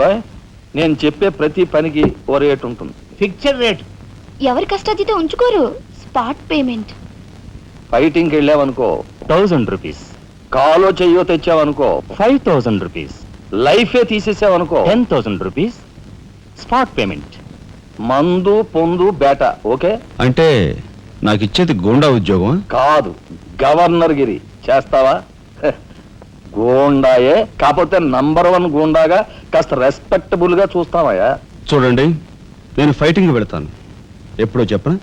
Bye నేను చెప్పే ప్రతి పనికి ఓ రేట్ ఉంటుంది. Fixed rate. ఎవరి కష్టాతీత ఉంచుకోరు. Spot payment. ఫైటింగ్కి వెళ్ళావనుకో 1000 రూపీస్. కాలో చెయ్యో తెచ్చావనుకో 5000 రూపీస్. లైఫే తీసేసావనుకో 10,000 రూపీస్ స్పాట్ పేమెంట్. మందు పొందు బేట. ఓకే అంటే నాకు ఇచ్చేది గూండా ఉద్యోగం కాదు, గవర్నర్ గిరి. చేస్తావా? హె, గూండాయే, కాకపోతే నంబర్ 1 గూండాగా కాస్త రెస్పెక్టబుల్ గా చూస్తావయ్యా. చూడండి, నేను ఫైటింగ్ పెడతాను. ఎప్పుడో చెప్పనా?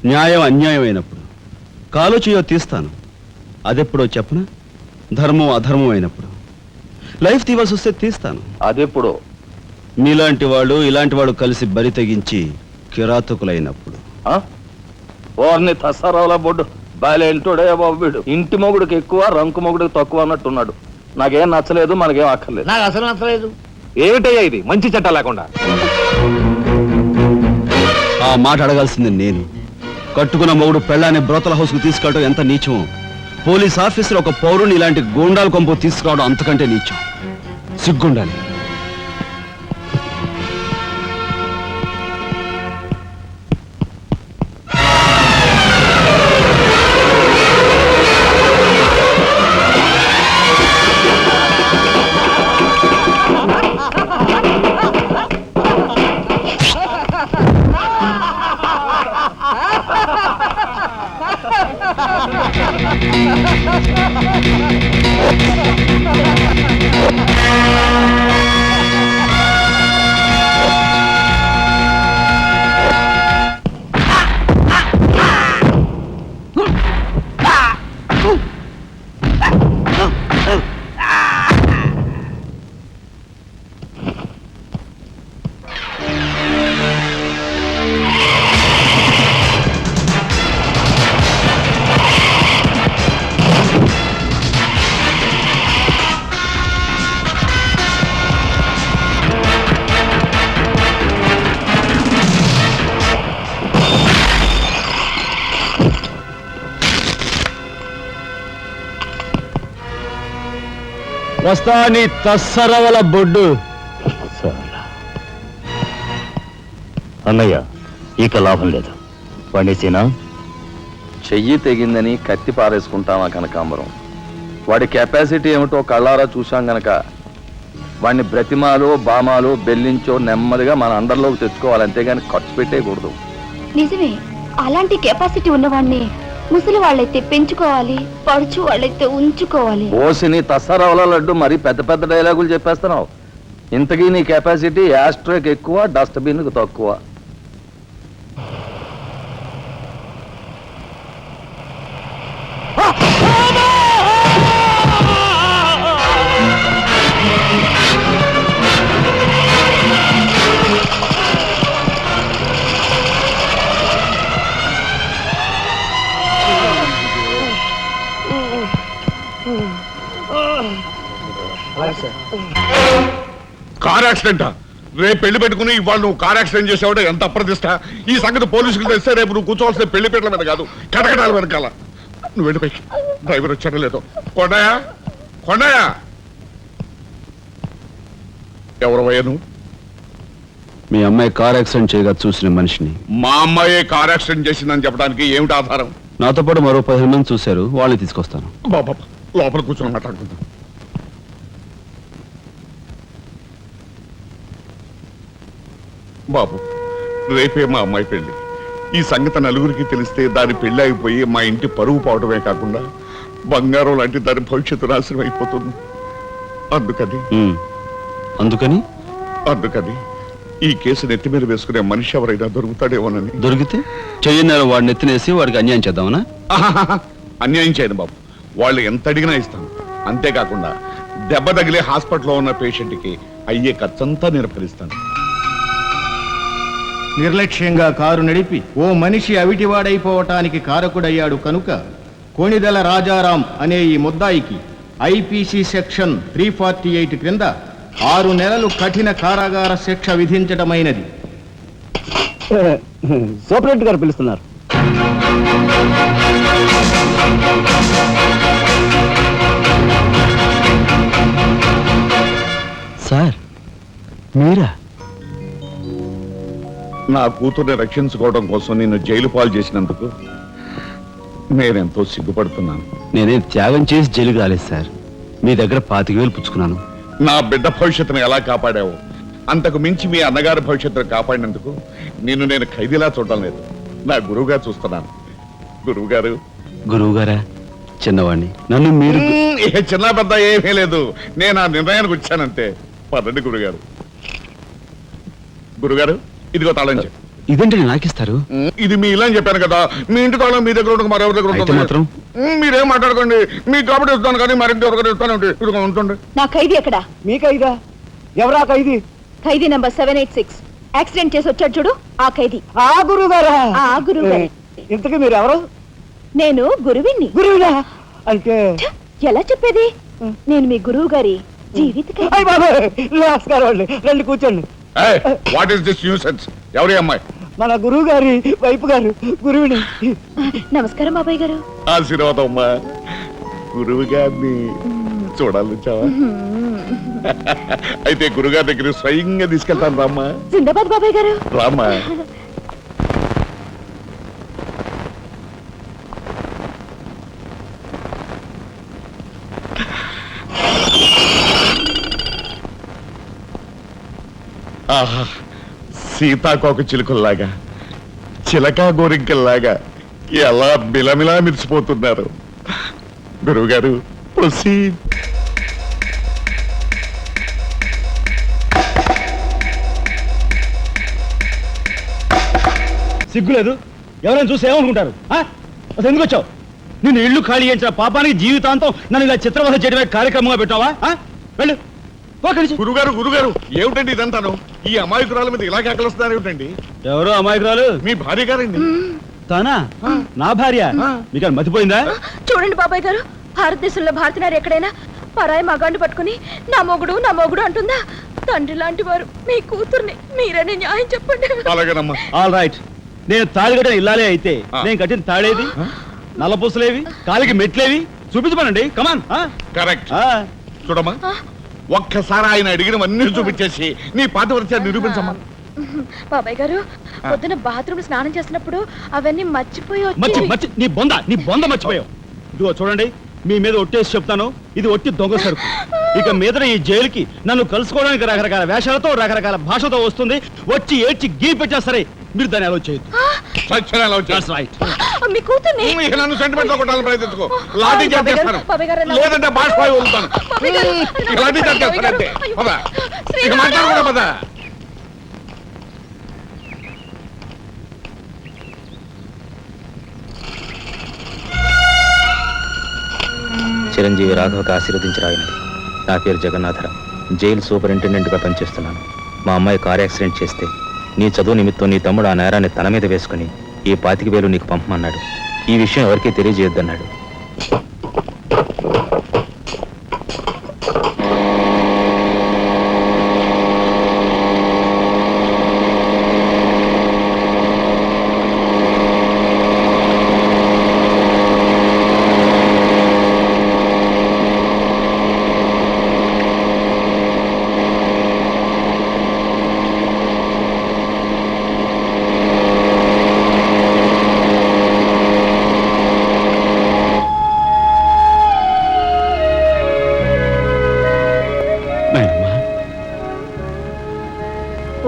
న్యాయం అన్యాయం అయినప్పుడు. కాలో చేయో తీస్తాను. అదెప్పుడో చెప్పనా? ధర్మం అధర్మం అయినప్పుడు. లైఫ్ తీవాల్సి వస్తే తీస్తాను. అదెప్పుడు? మీలాంటి వాళ్ళు ఇలాంటి వాడు కలిసి బరి తెగించి కిరాతకులైనప్పుడు. ఓర్ని తసరావుల బొడ్డు బాలేంటోడే బాబు వీడు. ఇంటి మొగుడికి ఎక్కువ, రంకు మొగుడికి తక్కువ అన్నట్టున్నాడు. నాకేం నచ్చలేదు, మనకేం అక్కర్లేదు. నాకు అసలు నచ్చలేదు. ఏమిటయ్యా ఇది మంచి చట్టం లేకుండా? ఆ మాట అడగాల్సింది నేను. కట్టుకున్న మొగుడు పెళ్ళాన్ని బ్రోతల హౌస్ కు తీసుకెళ్ళడం ఎంత నీచమో, పోలీస్ ఆఫీసర్ ఒక పౌరుని ఇలాంటి గూండాల కొంపు తీసుకురావడం అంతకంటే నీచం. సిగ్గుండాలి. వస్తా నీ తస్సరవల బొడ్డు. అన్నయ్య, ఇక లాభం లేదు. పండేసేనా? చెయ్యి తెగిందని కత్తి పారేసుకుంటామా కనకాంబరం? వాడి కెపాసిటీ ఏమిటో కళ్ళారా చూశాం గనక వాడిని బ్రతిమాలో బామాలో బెల్లించో నెమ్మదిగా మన అండర్లోకి తెచ్చుకోవాలి, అంతేగాని ఖర్చు పెట్టేయకూడదు. నిజమే, అలాంటి కెపాసిటీ ఉన్నవాడిని ముసలి వాళ్ళైతే పెంచుకోవాలి, పడుచు వాళ్ళైతే ఉంచుకోవాలి. ఓసిని తసరవల లడ్డు మరి పెద్ద పెద్ద డైలాగులు చెప్పేస్తున్నావు. ఇంతకీ నీ కెపాసిటీ యాస్ట్రోకి ఎక్కువ, డస్ట్బిన్కి తక్కువ. కార్ యాక్సిడెంటా? రేపు పెళ్లి పెట్టుకుని ఇవాళ నువ్వు కార్ యాక్సిడెంట్ చేసావు, ఎంత అప్రదిష్ట. ఈ సంగతి పోలీసులు తెస్తే రేపు నువ్వు కూర్చోవాల్సిన పెళ్లి పీటల మీద కాదు, కటకటాల వెనకాల. నువ్వు వెళ్ళిపోయి. డ్రైవర్ వచ్చాడో లేదో. కొండయా, కొండయా, ఎవరవయ్యా నువ్వు? మీ అమ్మాయి కార్ యాక్సిడెంట్ చేయగా చూసిన మనిషిని. మా అమ్మాయి కార్ యాక్సిడెంట్ చేసిందని చెప్పడానికి ఏమిటి ఆధారం? నాతో పాటు మరో 15 మంది చూశారు, వాళ్ళని తీసుకొస్తాను. బాబా లోపల కూర్చొని మాట్లాడుకుందాం. బాబు, రేపే మా అమ్మాయి పెళ్లి. ఈ సంగతి నలుగురికి తెలిస్తే దాని పెళ్లి అయిపోయి మా ఇంటి పరువు పోవడమే కాకుండా బంగారం లాంటి దాని భవిష్యత్తు నాశనం అయిపోతుంది. అందుకని ఈ కేసు నెత్తి మీద వేసుకునే మనిషి ఎవరైనా దొరుకుతాడేమోనని. దొరికితే చెయ్యన్నారు వాడిని ఎత్తినేసి వాడికి అన్యాయం చేద్దామనా? అన్యాయం చేయను బాబు, వాళ్ళు ఎంత అడిగినా ఇస్తాను. అంతేకాకుండా దెబ్బ తగిలే హాస్పిటల్లో ఉన్న పేషెంట్కి అయ్యే ఖర్చంతా నేను భరిస్తాను. నిర్లక్ష్యంగా కారు నడిపి ఓ మనిషి అవిటివాడైపోవటానికి కారకుడయ్యాడు కనుక కోణిదెల రాజారాం అనే ఈ ముద్దాయికి ఐపీసీ సెక్షన్ 348 క్రింద 6 నెలలు కఠిన కారాగార శిక్ష విధించటమైనది. సూపరింటెండెంట్ గారు పిలుస్తున్నారు. సార్, మీరా? నా కూతుర్ని రక్షించుకోవడం కోసం నిన్ను జైలు పాలు చేసినందుకు నేనెంతో సిగ్గుపడుతున్నాను. నేనేం త్యాగం చేసి జైలు కాలేదు సార్. మీ దగ్గర 25,000 పుచ్చుకున్నాను. నా బిడ్డ భవిష్యత్తును ఎలా కాపాడావో అంతకు మించి మీ అన్నగారి భవిష్యత్తును కాపాడినందుకు నిన్ను నేను ఖైదీలా చూడడం లేదు, నా గురువుగా చూస్తున్నాను. గురువుగారు. గురువు గారా? చిన్నవాణ్ణి. నన్ను మీరు ఇక చిన్న పెద్ద ఏమీ లేదు, నేను ఆ నిర్ణయానికి వచ్చానంతే. పదండి గురుగారు. గురుగారు, ఇదిగో తాళం చెప్పు. ఇదేంటి నాకిస్తారు? ఇది మీ ఇలా అని చెప్పాను కదా, మీ ఇంటి తాళం మీ దగ్గర ఉండక మరెవరి దగ్గర అయితే ఉంటుంది? మాత్రం మీరేం మాట్లాడుకోండి, మీ కాబట్టి ఇస్తాను కానీ మరింటి ఎవరికైనా ఇస్తాను. ఇదిగో ఉంటుంది. నా ఖైదీ ఎక్కడ? మీ ఖైదా? ఎవరా ఖైదీ? ఖైదీ నంబర్ 786 యాక్సిడెంట్ చేసి వచ్చాడు చూడు, ఆ ఖైదీ. ఆ గురువు గారా? ఆ గురువు గారే. ఇంతకీ మీరు ఎవరు? నేను గురువిని. గురువునా? అంటే ఎలా చెప్పేది? నేను మీ గురువు గారి జీవిత ఖైదీ. అయ్య బాబాయ్, నమస్కారం అండి, రండి కూర్చోండి. What is this nuisance? ఎవరి అమ్మాయి? మన గురువు గారి వైపు గారు, గురువుని. నమస్కారం బాబాయ్ గారు. ఆశీర్వాదం అమ్మా. గురువు గారిని చూడాలి చావా? అయితే గురుగారి దగ్గర స్వయంగా తీసుకెళ్తాను రామ్మా. జిందాబాద్ బాబాయ్ గారు. రామ్మా. ఆహా, సీతాకోక చిలుకల్లాగా, చిలకా గోరింకల్లాగా ఎలా బిలమిలా మిరిసిపోతున్నారు. గురువుగారు, ప్రొసీడ్. సిగ్గులేదు? ఎవరైనా చూసి ఏమనుకుంటారు? అసలు ఎందుకు వచ్చావు? నిన్ను ఇల్లు ఖాళీ చేయించిన పాపానికి జీవితాంతం నన్ను ఇలా చిత్రవధ చేయడమే కార్యక్రమంగా పెట్టావా? వెళ్ళు. గురుగారు, గురుగారు, ఏమిటండి ఇదంతాను? ఈ అమాయకురాల మీద ఇలా కేకలుస్తున్నారు ఏమిటండి? ఎవరు అమాయకురాలు? మీ భార్య గారండి. తానా? నా భార్య? మీకు మతిపోయిందా? చూడండి బాబాయ్ గారు, భారతదేశంలో భారతీయులు ఎక్కడైనా పరాయి మగాండి పట్టుకుని నా మొగుడు అంటుందా? తండ్రి లాంటి వారు మీ కూతుర్ని మీరనే న్యాయం చెప్పండి. అలాగేనమ్మా. All right. నేను తాళి కట్టిన ఇల్లాలే అయితే నేను కట్టిన తాళేది, నల్లపూసలేవి, కాలికి మెట్లేవి చూపించమనండి. కమాన్. కరెక్ట్. చూడమ్మా, ఒక్కసారి ఆయన అడిగినవన్నీ చూపించేసి నీ పాతివ్రత్యాన్ని నిరూపించమ్మా. బాబాయ్ గారు, పొద్దున బాత్రూమ్ స్నానం చేసినప్పుడు అవన్నీ మర్చిపోయి నీ బొంద మర్చిపోయావు. ఇదిగో చూడండి, మీ మీద ఒట్టేసి చెప్తాను, ఇది ఒట్టి దొంగ సరుకు. ఇక మీద ఈ జైలుకి నన్ను కలుసుకోవడానికి రకరకాల వేషాలతో రకరకాల భాషతో వస్తుంది. వచ్చి ఏడ్చి గీ పెట్టా సరే, మీరు దాన్ని అలో చేయొద్దు. మీ కూతుర్ని నన్ను సెంటిమెంట్ లో కొట్టాలని ప్రయత్నించుకో. లాఠీ చార్జ్ చేస్తాను, లేదంటే బాష్పాయి వదులుతాను. లాఠీ చార్జ్ చేస్తానంటే పద. ఇక మాట్లాడకూడదు, పద. చిరంజీవి రాఘవకు ఆశీర్వదించరాయినది. నా పేరు జగన్నాథరావు, జైలు సూపరింటెండెంట్గా పనిచేస్తున్నాను. మా అమ్మాయి కార్ యాక్సిడెంట్ చేస్తే నీ చదువు నిమిత్తం నీ తమ్ముడు ఆ నేరాన్ని తన మీద వేసుకుని ఈ 25,000 నీకు పంపమన్నాడు. ఈ విషయం ఎవరికీ తెలియజేయొద్దన్నాడు.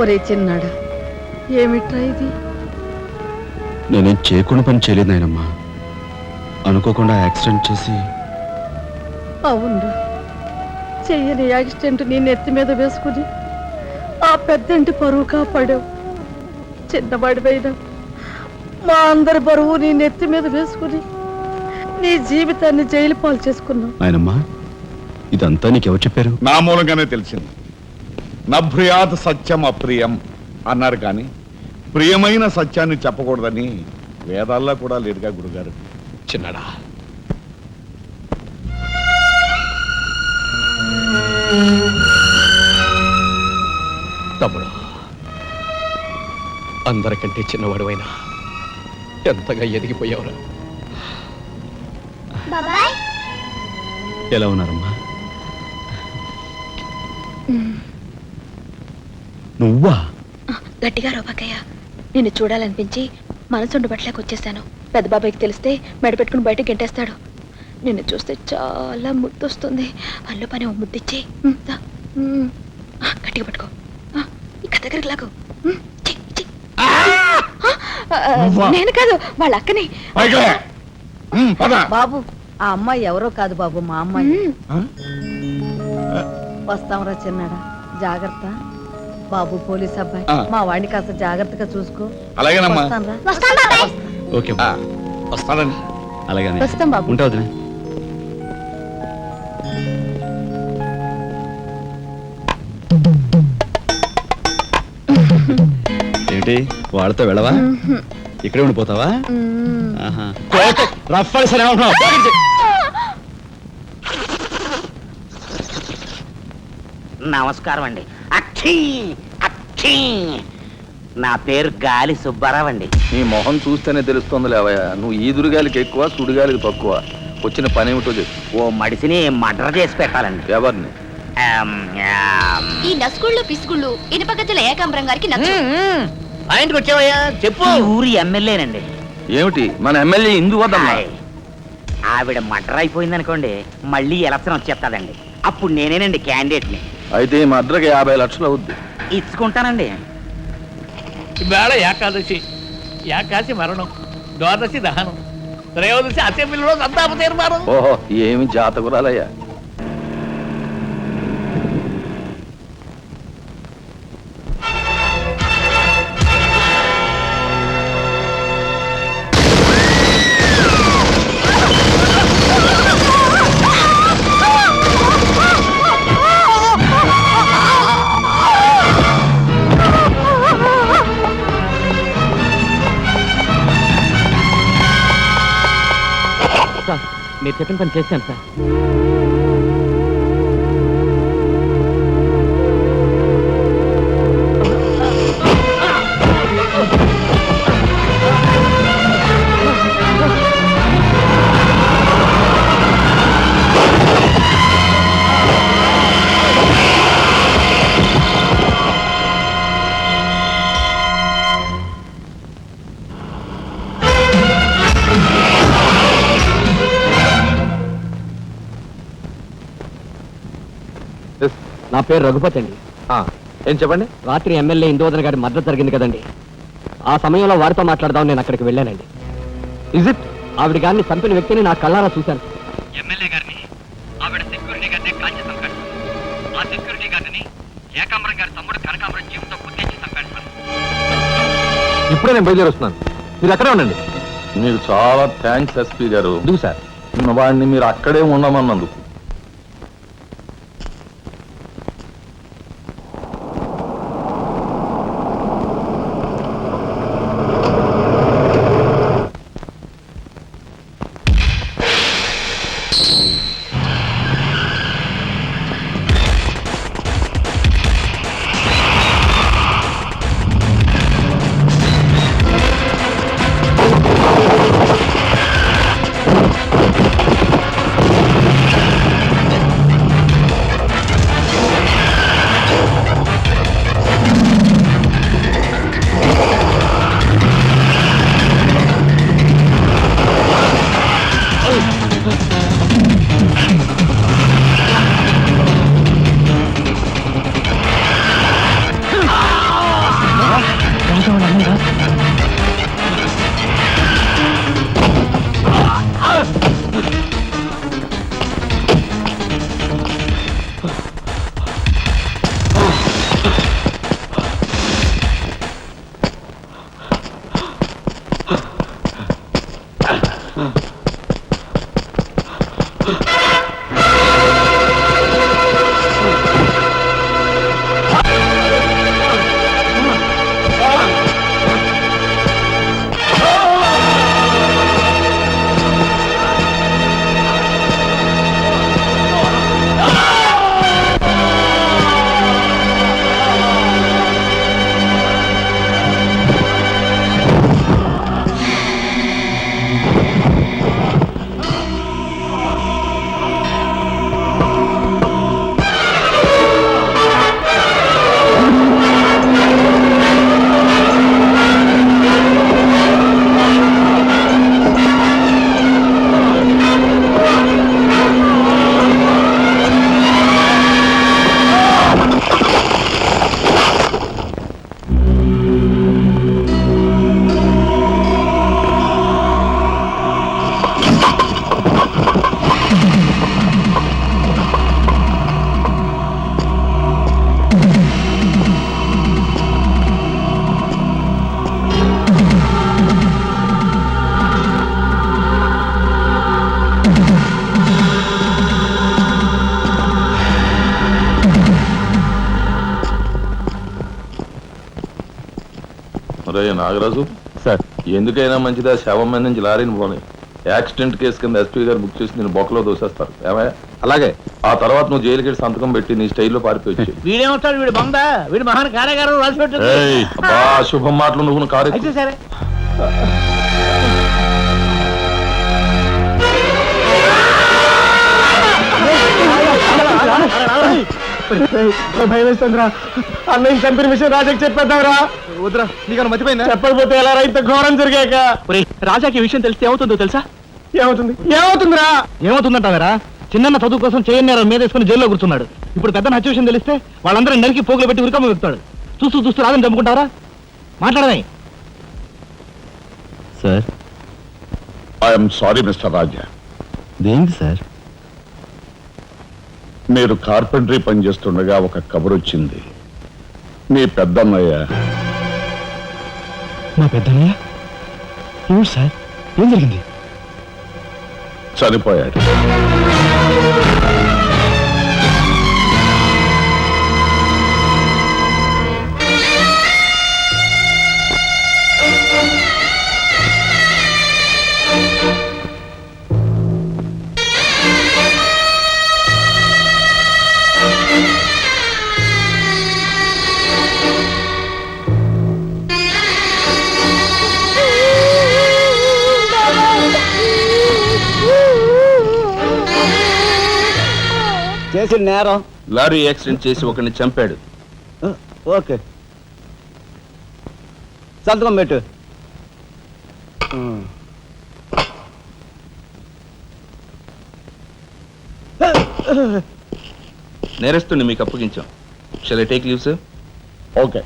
ఒరే చిన్నాడా, ఏమిట్రా ఇది? నేనేం చేయకుండా పని చేయలేదు నాయనమ్మా. అనుకోకుండా యాక్సిడెంట్ చేసి. అవును, చెయ్యని యాక్సిడెంట్ నీ నెత్తి మీద వేసుకుని ఆ పెద్దంటి పరువు కాపాడావు. చిన్నవాడిపైన మా అందరి బరువు నీ నెత్తి మీద వేసుకుని నీ జీవితాన్ని జైలు పాలు చేసుకున్నావు. నాయనమ్మా, ఇదంతా నీకెవరు చెప్పారు? నా మూలంగానే తెలిసింది. నభ్రియాత్ సత్యం అప్రియం అన్నారు, కానీ ప్రియమైన సత్యాన్ని చెప్పకూడదని వేదాల్లో కూడా లేదుగా గురుగారు. చిన్నడా, తమ్ముడు, అందరికంటే చిన్నవాడువైనా ఎంతగా ఎదిగిపోయావురా. ఎలా ఉన్నారమ్మా? నువ్వా? గట్టిగా రోపకయ్య, నిన్ను చూడాలనిపించి మనసు ఉండబట్లేక వచ్చేసాను. పెద్ద బాబాయ్కి తెలిస్తే మెడ పెట్టుకుని బయటకు గెంటేస్తాడు. నిన్ను చూస్తే చాలా ముద్దొస్తుంది. అల్లు పని ఓ ముద్దిచ్చి గట్టిగా పట్టుకో. ఇక దగ్గరికి లాగు. నేను కాదు, వాళ్ళ అక్కని. బాబు ఆ అమ్మాయి ఎవరో కాదు బాబు, మా అమ్మాయి. వస్తాంరా చిన్నాడా, జాగ్రత్త. బాబు పోలీస్ అబ్బాయి, మా వాడిని కాస్త జాగ్రత్తగా చూసుకో. అలాగేనమ్మా. వస్తానురా. ఓకే వస్తానండి. అలాగే వస్తాం బాబు. ఉంటా వదినా. ఏంటి వాళ్ళతో వెళ్ళవా? ఇక్కడే ఉండిపోతావా? రఫ్ సరే నమస్కారం అండి. అక్షీ అక్షీ, నా పేరు గాలి సుబ్బారావు అండి. నీ మొహం చూస్తేనే తెలుస్తుంది లేవయ్యా, నువ్వు ఈదురుగాలికి ఎక్కువ సుడిగాలికి తక్కువ. వచ్చిన పని ఏమిటో చెప్పు. ఓ మడిసిని మర్డర్ చేసి పెట్టాలండి. ఎవరిని? ఈ నస్కుళ్ళు పిసుకుళ్ళు ఇనుపగజ్జల ఏకాంబరం గారికి నచ్చు. ఆయనకు వచ్చావయ్యా చెప్పు. ఊరి ఎమ్మెల్యేనండి. ఏమిటి మన ఎమ్మెల్యే ఇందు వద్దమ్మా? ఆవిడ మర్డర్ అయిపోయింది అనుకోండి, మళ్ళీ ఎలక్షన్ వచ్చేస్తాదండి. అప్పుడు నేనేనండి క్యాండిడేట్ని. అయితే ఈ మద్రకి 50 లక్షలు అవుద్ది. ఇచ్చుకుంటానండి. ఇవాళ ఏకాదశి, ఏకాశి మరణం, ద్వాదశి దహనం, త్రయోదశి అసెంబ్లీలో సంతాప తీర్మానం. ఓహో, ఏమి జాతకురాలయ్యా. మీరు చెప్పిన పని చేశాను సార్. నా పేరు రఘుపతి అండి. ఏం చెప్పండి. రాత్రి ఎమ్మెల్యే ఇందోదన్ గారి మద్దతు జరిగింది కదండి, ఆ సమయంలో వారితో మాట్లాడదాం నేను అక్కడికి వెళ్ళానండి. Is it? ఆవిడ గారిని చంపిన వ్యక్తిని నా కళ్ళారా చూశాను. ఎమ్మెల్యే గారిని ఆవిడ సెక్యూరిటీ గారిని కాల్చి చంపాడు. ఆ సెక్యూరిటీ గారిని ఏకాంబరం గారి తమ్ముడు కనకాంబరం జీవంతో గుర్తించి చంపాడు. ఇప్పుడే నేను బయలుదేరి వస్తున్నాను, మీరు అక్కడే ఉండండి. మీకు చాలా థ్యాంక్స్ ఎస్పీ గారు. ఎందుకు సార్? వాడిని మీరు అక్కడే ఉండమన్నందుకు. రే నాగరాజు సార్ ఎందుకైనా మంచిదా శవం మీద నుంచి లారీని పోనీ. యాక్సిడెంట్ కేసు కింద ఎస్పీ గారు బుక్ చేసి నేను బొక్కలో దోసేస్తారు ఏమయ్యా? అలాగే. ఆ తర్వాత నువ్వు జైలుకి వెళ్ళి సంతకం పెట్టి నీ స్టైల్లో పారిపోయి వీడేమవుతాడు? వీడు బొంద, వీడు మహాన్ కార్యగారు రాసి పెట్టాడు. అబ్బా శుభం మాటలు నువ్వు కారు ఎక్కు. అయితే సరే. భయం వేస్తుందిరా. అన్నయ్య చంపిన విషయం రాజాకి చెప్పేద్దాంరా. వద్దురా, నీకన్నా మర్చిపోయిందా? చెప్పకపోతే ఎలా ఇంత ఘోరం జరిగాక? రాజాకి ఈ విషయం తెలిస్తే ఏమవుతుందో తెలుసా? ఏమవుతుంది? ఏమవుతుందిరా? ఏమవుతుందంటావరా? చిన్న చదువు కోసం చేయన్నారు మీద వేసుకుని జైల్లో కూర్చున్నాడు. ఇప్పుడు పెద్ద హత్య విషయం తెలిస్తే వాళ్ళందరూ నరికి పోగులు పెట్టి ఉరికమ్మ వెళ్తాడు. చూస్తూ రాదని చంపుకుంటావరా? మాట్లాడమే. సార్ ఐఎమ్ సారీ మిస్టర్ రాజా. దేనికి సార్? మీరు కార్పెంటరీ పని చేస్తుండగా ఒక కబురు వచ్చింది. మీ పెద్దన్నయ్య మా పెద్దన్నయ్య ఏమిటి సార్? ఏం జరిగింది? చనిపోయాడు. చేసిన నేరం. లారీ యాక్సిడెంట్ చేసి ఒకరిని చంపాడు. ఓకే, సంతకం పెట్టు. నేరస్తుని మీకు అప్పగించాం. Shall I take leave sir? Okay.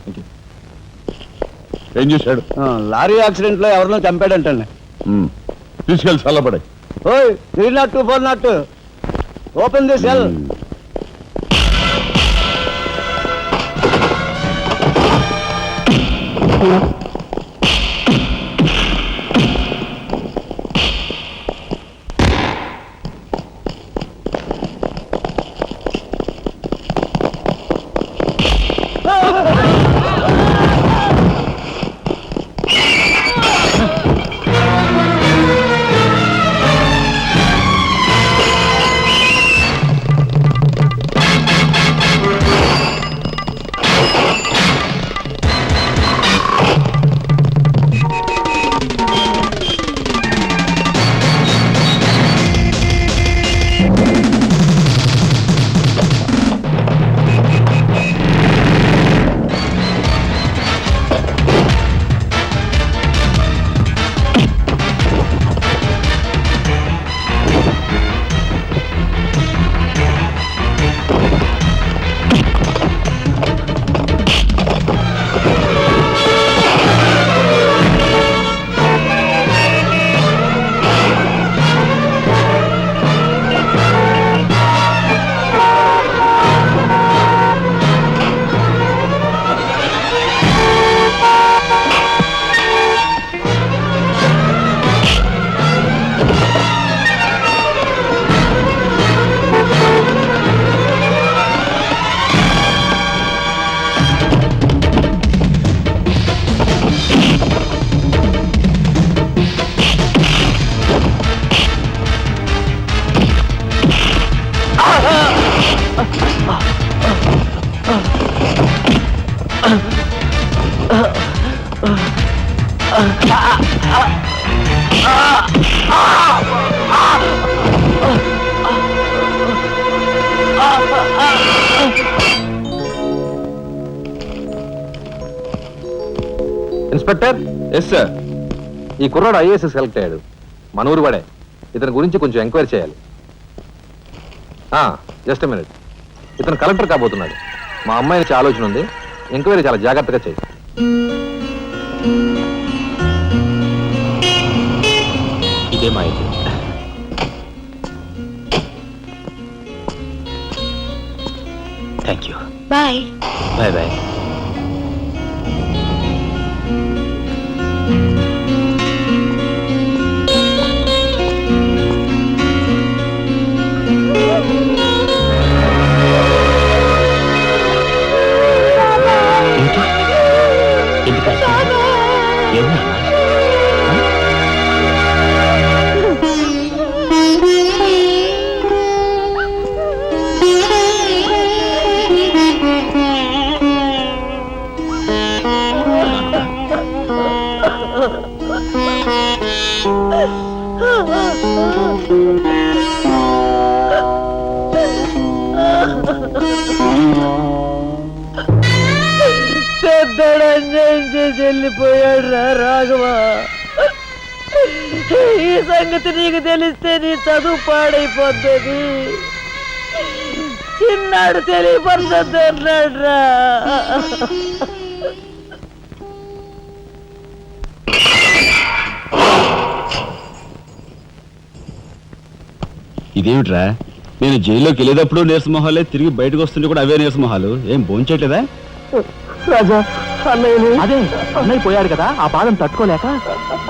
ఏం చేశాడు? లారీ యాక్సిడెంట్ లో ఎవరినో చంపాడంటండి. తీసుకెళ్ళి చల్లబడే. ఓయ్ 302 402 open the cell. Inspector. Yes sir. ఈ కుర్రాడు ఐఏఎస్ సెలెక్ట్ అయ్యాడు. మన ఊరు వాడే. ఇతని గురించి కొంచెం ఎంక్వైరీ చేయాలి. Just minute. ఇతను కలెక్టర్ కాబోతున్నాడు. మా అమ్మాయి నుంచి ఆలోచన ఉంది. ఎంక్వైరీ చాలా జాగ్రత్తగా చేయి. ఇదే మా ఇంటి. Thank you. Bye. Bye bye. బాబా పెద్దడు అన్యాయం చేసి వెళ్ళిపోయాడు రా రాఘవ. ఈ సంగతి నీకు తెలిస్తే నీ చదువు పాడైపోతుంది. చిన్నాడు తెలియపరచొద్దు అన్నాడు రా. ఇదేమిట్రా, నేను జైల్లోకి వెళ్ళేటప్పుడు నీరసమొహాలే, తిరిగి బయటకు వస్తుంటే కూడా అవే నీరసమొహాలు. ఏం భోంచేయట్లేదా? రాజా అన్నయ్య, అదే అన్నయ్య పోయాడు కదా, ఆ బాధం తట్టుకోలేక.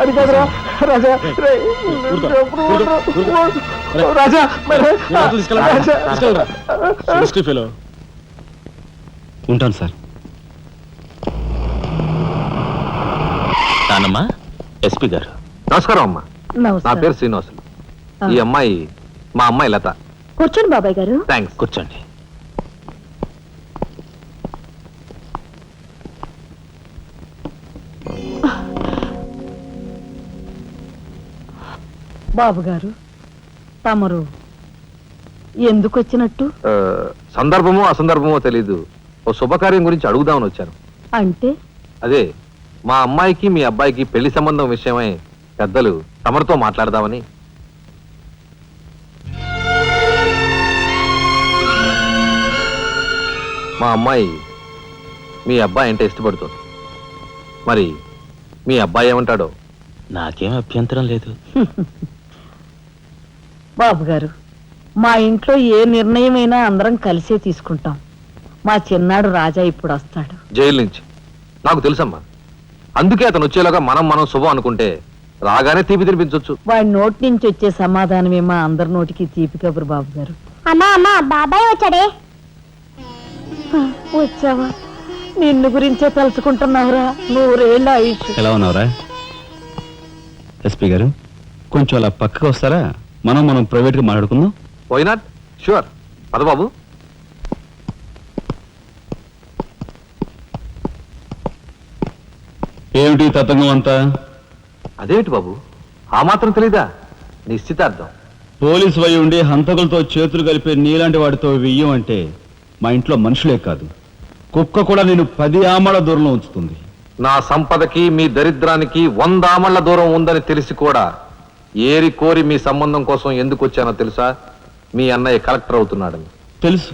అది కాదురా రాజా, రాజా ఉంటాను సార్. నానమ్మా, ఎస్పీ గారు. నమస్కారం అమ్మా. నా పేరు శ్రీనివాసులు. ఈ అమ్మాయి మా అమ్మాయి లత. కూర్చోండి బాబాయ్ గారు. థ్యాంక్స్. కూర్చోండి. బాబు గారు, తమరు ఎందుకు వచ్చినట్టు? సందర్భమో అసందర్భమో తెలీదు, ఓ శుభకార్యం గురించి అడుగుదామని వచ్చాను. అంటే అదే మా అమ్మాయికి మీ అబ్బాయికి పెళ్లి సంబంధం విషయమై పెద్దలు తమరితో మాట్లాడదామని. మా అమ్మాయి మీ అబ్బాయి అంటే ఇష్టపడుతుంది. మరి మీ అబ్బాయి ఏమంటాడో? నాకేం అభ్యంతరం లేదు. బాబు గారు, మా ఇంట్లో ఏ నిర్ణయమైనా అందరం కలిసే తీసుకుంటాం. మా చిన్నాడు రాజా ఇప్పుడు వస్తాడు జైలు నుంచి. నాకు తెలుసమ్మా, అందుకే అతను వచ్చేలాగా మనం శుభం అనుకుంటే రాగానే తీపి తినిపించవచ్చు. వాడి నోటి నుంచి వచ్చే సమాధానమే మా అందరి నోటికి తీపి కబురు. బాబు గారు, అమ్మా అమ్మా, బాబాయ్ వచ్చాడే. వచ్చావా? నిన్ను గురించే తలుచుకుంటున్నావురా. 100 ఏళ్ళ ఆయుష్. ఎలా ఉన్నావురా? ఎస్పీ గారు, కొంచెం అలా పక్కకు వస్తారా? మనం ప్రైవేట్గా మాట్లాడుకుందాం. Why not? షూర్. పద బాబు. ఏమిటి తతంగం అంతా? అదేమిటి బాబు, ఆ మాత్రం తెలీదా? నిశ్చితార్థం. పోలీసు వై ఉండి హంతకులతో చేతులు కలిపే నీలాంటి వాడితో వెయ్యం అంటే మా ఇంట్లో మనుషులే కాదు, కుక్క కూడా నేను 10 ఆమళ్ల దూరంలో ఉంచుతుంది. నా సంపదకి మీ దరిద్రానికి 100 ఆమళ్ల దూరం ఉందని తెలిసి కూడా ఏరి కోరి మీ సంబంధం కోసం ఎందుకు వచ్చానో తెలుసా? మీ అన్నయ్య కలెక్టర్ అవుతున్నాడని. తెలుసు.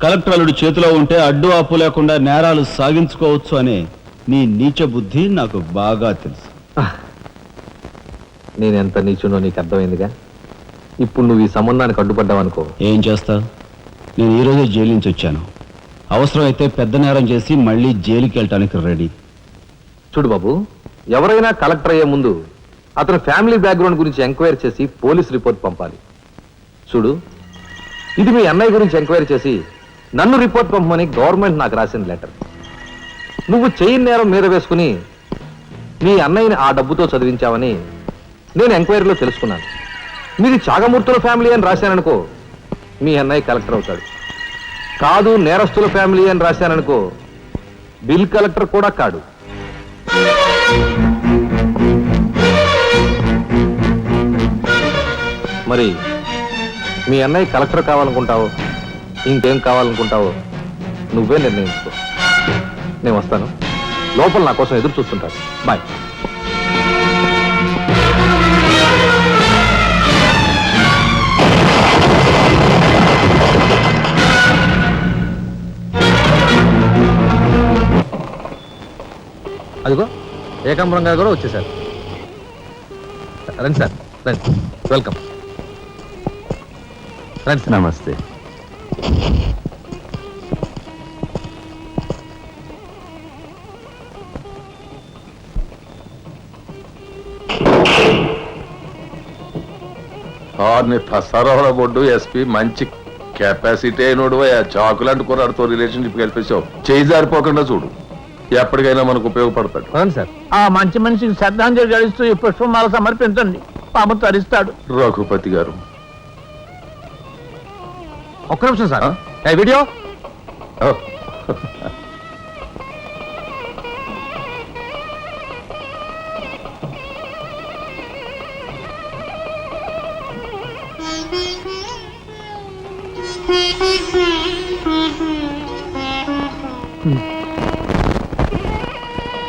కలెక్టర్ అల్లుడు చేతిలో ఉంటే అడ్డు ఆపు లేకుండా నేరాలు సాగించుకోవచ్చు అనే నీ నీచ బుద్ధి నాకు బాగా తెలుసు. నేనెంత నీచునో నీకు అర్థమైందిగా. ఇప్పుడు నువ్వు ఈ సంబంధానికి అడ్డుపడ్డావనుకో. ఏం చేస్తావు? నేను ఈ రోజే జైలు నుంచి వచ్చాను. అవసరమైతే పెద్ద నేరం చేసి మళ్ళీ జైలుకి వెళ్ళటానికి రెడీ. చూడు బాబు, ఎవరైనా కలెక్టర్ అయ్యే ముందు అతని ఫ్యామిలీ బ్యాక్గ్రౌండ్ గురించి ఎంక్వైరీ చేసి పోలీస్ రిపోర్ట్ పంపాలి. చూడు, ఇది మీ అన్నయ్య గురించి ఎంక్వైరీ చేసి నన్ను రిపోర్ట్ పంపమని గవర్నమెంట్ నాకు రాసిన లెటర్. నువ్వు చెయ్యి నేరం మీద వేసుకుని మీ అన్నయ్యని ఆ డబ్బుతో చదివించావని నేను ఎంక్వైరీలో తెలుసుకున్నాను. మీది చాగమూర్తుల ఫ్యామిలీ అని రాశాననుకో, మీ అన్నయ్య కలెక్టర్ అవుతాడు. కాదు నేరస్తుల ఫ్యామిలీ అని రాశాననుకో, బిల్ కలెక్టర్ కూడా కాడు. మరి మీ అన్నయ్య కలెక్టర్ కావాలనుకుంటావో ఇంకేం కావాలనుకుంటావో నువ్వే నిర్ణయించుకో. నేను వస్తాను. లోపల నా కోసం ఎదురు చూస్తుంటాను. బాయ్. అదిగో ఏకాంబరం గారు కూడా వచ్చేసారు. రండి సార్, రండి. వెల్కమ్. రండి సార్. నమస్తే. సరవర బొడ్డు ఎస్పీ మంచి కెపాసిటీ అయినోడు. చాకులాంటి కుర్రాడితో రిలేషన్షిప్ కలిపేసావు. చేయి జారిపోకుండా చూడు, ఎప్పటికైనా మనకు ఉపయోగపడతాడు. అవును సార్. ఆ మంచి మనిషికి శ్రద్ధాంజలి గడిస్తూ ఈ పుష్పమాల సమర్పించండి. పాము తరిస్తాడు. రఘుపతి గారు, ఒక్క నిమిషం సార్. Video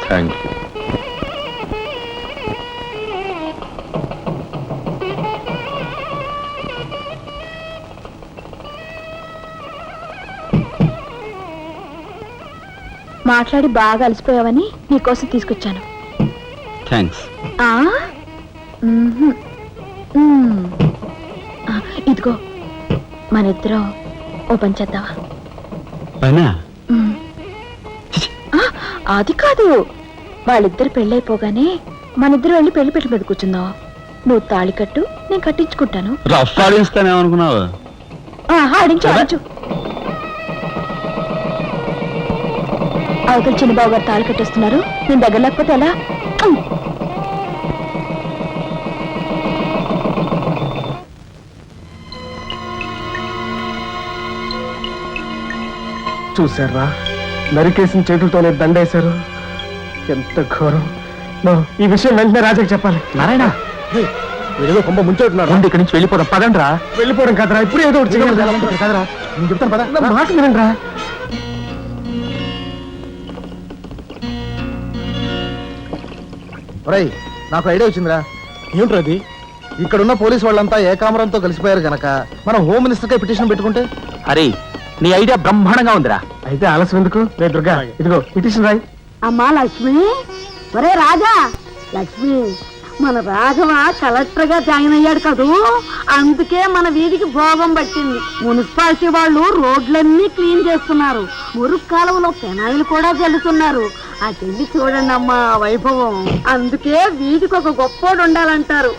thank you. మాట్లాడి బాగా అలసిపోయావని నీకోసం తీసుకొచ్చాను. థ్యాంక్స్. ఆ? మ్మ్హ్మ్. మ్మ్. ఆ, ఇదిగో మన ఇద్దరం ఓ పని చేద్దావా? పైనా మ్మ్. ఆ, అది కాదు, వాళ్ళిద్దరు పెళ్ళైపోగానే మనిద్దరు వెళ్ళి పెళ్లి పెట్టు మీద కూర్చుందాం. నువ్వు తాళి కట్టు, నేను కట్టించుకుంటాను. రఫ్ ఆడిస్తానేమనుకున్నావు? ఆడించు ఆడించు. అవతల చిన్నబాబు గారు తాళి కట్టేస్తున్నారు, నేను దగ్గర లేకపోతే ఎలా? చూసారా, నరికేసిన చేతులతోనే దండేశారు. ఎంత ఘోరం. ఈ విషయం వెంటనే రాజాకి చెప్పాలి. నారాయణ, ఏదో కొంప ముంచెట్టున్నారు. ముందు ఇక్కడి నుంచి వెళ్ళిపోదాం, పదండ్రా. వెళ్ళిపోవడం కదరా, ఇప్పుడు ఏదో ఒకటి చేయాలి కదరా. నేను చెప్తాను పద, నా మాట వినండి రా. నాకు ఐడియా వచ్చిందిరా. ఏమిట్రా అది? ఇక్కడున్న పోలీసు వాళ్ళంతా ఏకామరంతో కలిసిపోయారు గనక మనం హోమ్ మినిస్టర్ కే పిటిషన్ పెట్టుకుంటే. హరి, నీ ఐడియా బ్రహ్మాండంగా ఉందిరా. అయితే ఆలస్యం ఎందుకు? రే దుర్గా, ఇదిగో పిటిషన్ రాయి. అమ్మా లక్ష్మి, ఒరే రాజా, లక్ష్మి, మన రాఘవ కలెక్టర్ గా జాయిన్ అయ్యాడు కదూ, అందుకే మన వీధికి భోగం పట్టింది. మున్సిపాలిటీ వాళ్ళు రోడ్లన్నీ క్లీన్ చేస్తున్నారు, మురుగు కాలువలో పెనాయిలు కూడా చల్లుతున్నారు. అటెళ్ళి చూడండి అమ్మా వైభవం. అందుకే వీధికి ఒక గొప్పోడు ఉండాలంటారు.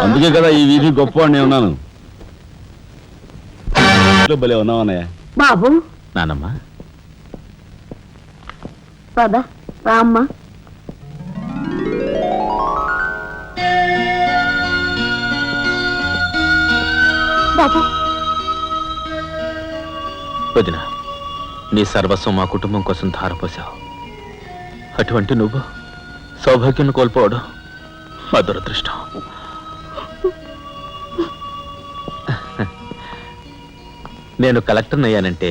అందుకే కదా ఈ వీధి గొప్ప ఉన్నాను. భలే ఉన్నావన్నయ్య. బాబు నానమ్మా, పద రామ్మా. బాబు, వదిన, నీ సర్వస్వం మా కుటుంబం కోసం ధారపోసావు. అటువంటి నువ్వు సౌభాగ్యం కోల్పోవడం మా దురదృష్టం. నేను కలెక్టర్ అయ్యానంటే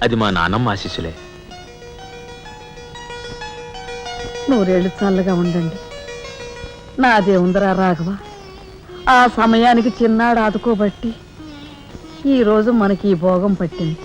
అది మా నాన్నమ్మ ఆశీస్సులే. నూరేళ్ళు చల్లగా ఉండండి. నాదే ఉందరా రాఘవ, ఆ సమయానికి చిన్నాడు ఆదుకోబట్టి ఈరోజు మనకి ఈ భోగం పట్టింది.